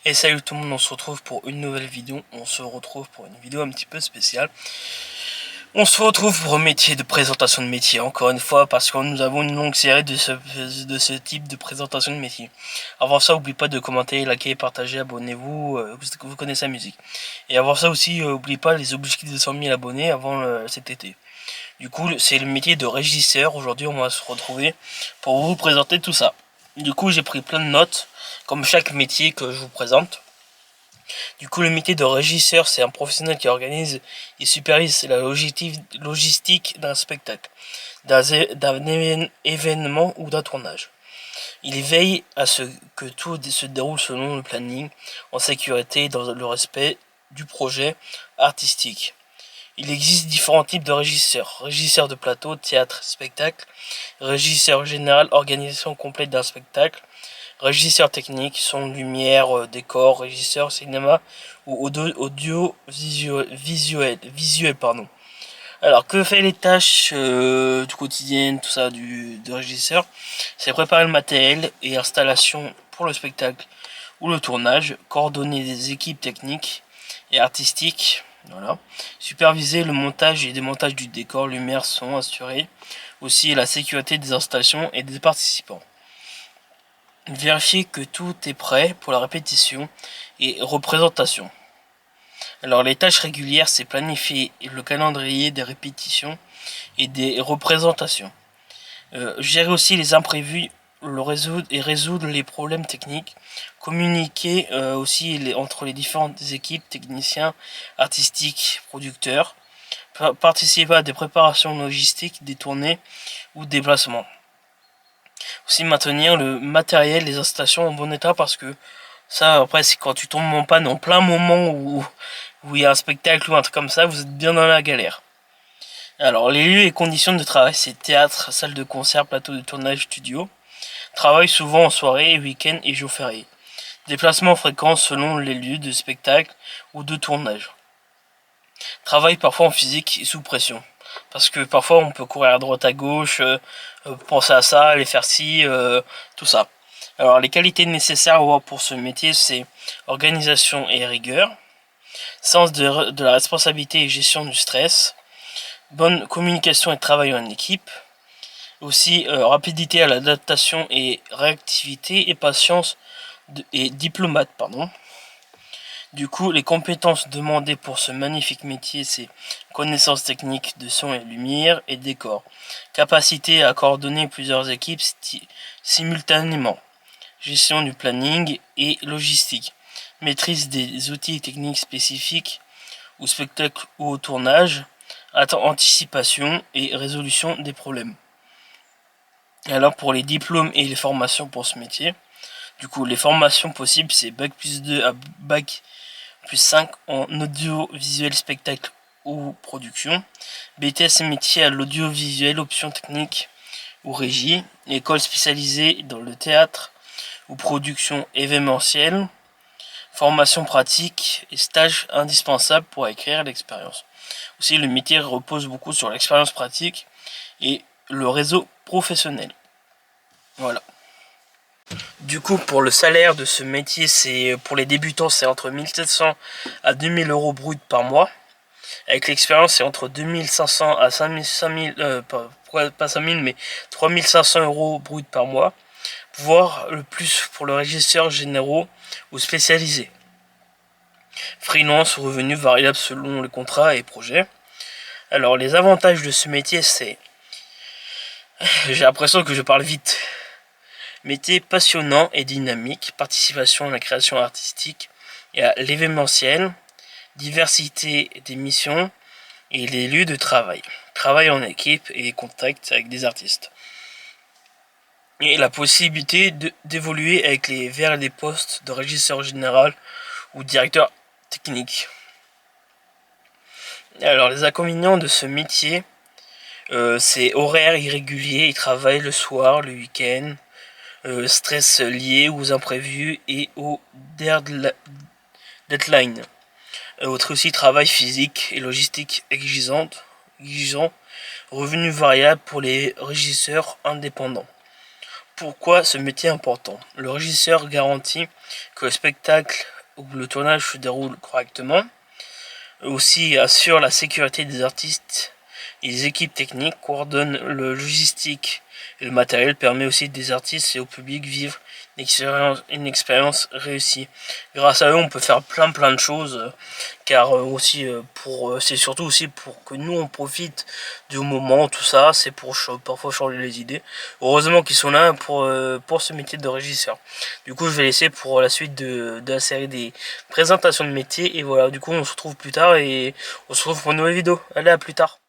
Et salut tout le monde, on se retrouve pour une nouvelle vidéo. On se retrouve pour une vidéo un petit peu spéciale. On se retrouve pour un métier de présentation de métier, encore une fois, parce que nous avons une longue série de ce type de présentation de métier. Avant ça, n'oubliez pas de commenter, liker, partager, abonnez-vous, vous connaissez la musique. Et avant ça aussi, n'oubliez pas les objectifs de 100 000 abonnés avant cet été. Du coup, c'est le métier de régisseur. Aujourd'hui, on va se retrouver pour vous présenter tout ça. Du coup, j'ai pris plein de notes, comme chaque métier que je vous présente. Du coup, le métier de régisseur, c'est un professionnel qui organise et supervise la logistique d'un spectacle, d'un événement ou d'un tournage. Il veille à ce que tout se déroule selon le planning, en sécurité et dans le respect du projet artistique. Il existe différents types de régisseurs. Régisseur de plateau, théâtre, spectacle. Régisseur général, organisation complète d'un spectacle. Régisseur technique, son, lumière, décor. Régisseur cinéma ou visuel, pardon. Alors, que fait les tâches du quotidien, tout ça, de régisseur? C'est préparer le matériel et installation pour le spectacle ou le tournage, coordonner des équipes techniques et artistiques, voilà. Superviser le montage et démontage du décor, lumière, son, assurer aussi la sécurité des installations et des participants. Vérifier que tout est prêt pour la répétition et représentation. Alors les tâches régulières, c'est planifier le calendrier des répétitions et des représentations. Gérer aussi les imprévus, résoudre les problèmes techniques, communiquer aussi entre les différentes équipes, techniciens, artistiques, producteurs, participer à des préparations logistiques, des tournées ou des déplacements. Aussi maintenir le matériel, les installations en bon état, parce que ça après c'est quand tu tombes en panne en plein moment où il y a un spectacle ou un truc comme ça, vous êtes bien dans la galère. Alors, les lieux et conditions de travail, c'est théâtre, salle de concert, plateau de tournage, studio. Travail souvent en soirée, week-end et jours fériés. Déplacements fréquents selon les lieux de spectacle ou de tournage. Travail parfois en physique et sous pression. Parce que parfois on peut courir à droite à gauche, penser à ça, aller faire ci, tout ça. Alors les qualités nécessaires à avoir pour ce métier, c'est organisation et rigueur, sens de la responsabilité et gestion du stress, bonne communication et travail en équipe, aussi rapidité à l'adaptation et réactivité et patience et diplomate, pardon. Du coup, les compétences demandées pour ce magnifique métier, c'est connaissance technique de son et lumière et décor, capacité à coordonner plusieurs équipes simultanément, gestion du planning et logistique, maîtrise des outils techniques spécifiques au spectacle ou au tournage, anticipation et résolution des problèmes. Alors pour les diplômes et les formations pour ce métier, du coup les formations possibles c'est Bac plus 2 à Bac plus 5 en audiovisuel spectacle ou production, BTS métier à l'audiovisuel, option technique ou régie, école spécialisée dans le théâtre ou production événementielle, formation pratique et stage indispensable pour acquérir l'expérience. Aussi, le métier repose beaucoup sur l'expérience pratique et le réseau professionnel. Voilà. Du coup, pour le salaire de ce métier, c'est pour les débutants, c'est entre 1700 à 2000 euros brut par mois. Avec l'expérience, c'est entre 2500 à 5000, pas 5000, mais 3500 euros brut par mois. Voire le plus pour le régisseur généraux ou spécialisé. Freelance ou revenu variable selon le contrat et projet. Alors, les avantages de ce métier, c'est... J'ai l'impression que je parle vite. Métier passionnant et dynamique, participation à la création artistique et à l'événementiel, diversité des missions et les lieux de travail. Travail en équipe et contact avec des artistes. Et la possibilité d'évoluer vers les postes de régisseur général ou directeur technique. Alors les inconvénients de ce métier, c'est horaire irrégulier, il travaille le soir, le week-end, stress lié aux imprévus et aux deadlines. Autre aussi travail physique et logistique exigeant, revenus variables pour les régisseurs indépendants. Pourquoi ce métier est important? Le régisseur garantit que le spectacle ou le tournage se déroule correctement, aussi assure la sécurité des artistes et des équipes techniques, coordonne le logistique et le matériel, permet aussi des artistes et au public vivre une expérience réussie. Grâce à eux, on peut faire plein de choses, car aussi c'est surtout aussi pour que nous on profite du moment, tout ça, c'est pour parfois changer les idées. Heureusement qu'ils sont là pour ce métier de régisseur. Du coup, je vais laisser pour la suite de la série des présentations de métiers, et voilà, du coup on se retrouve plus tard et on se retrouve pour une nouvelle vidéo. Allez, à plus tard.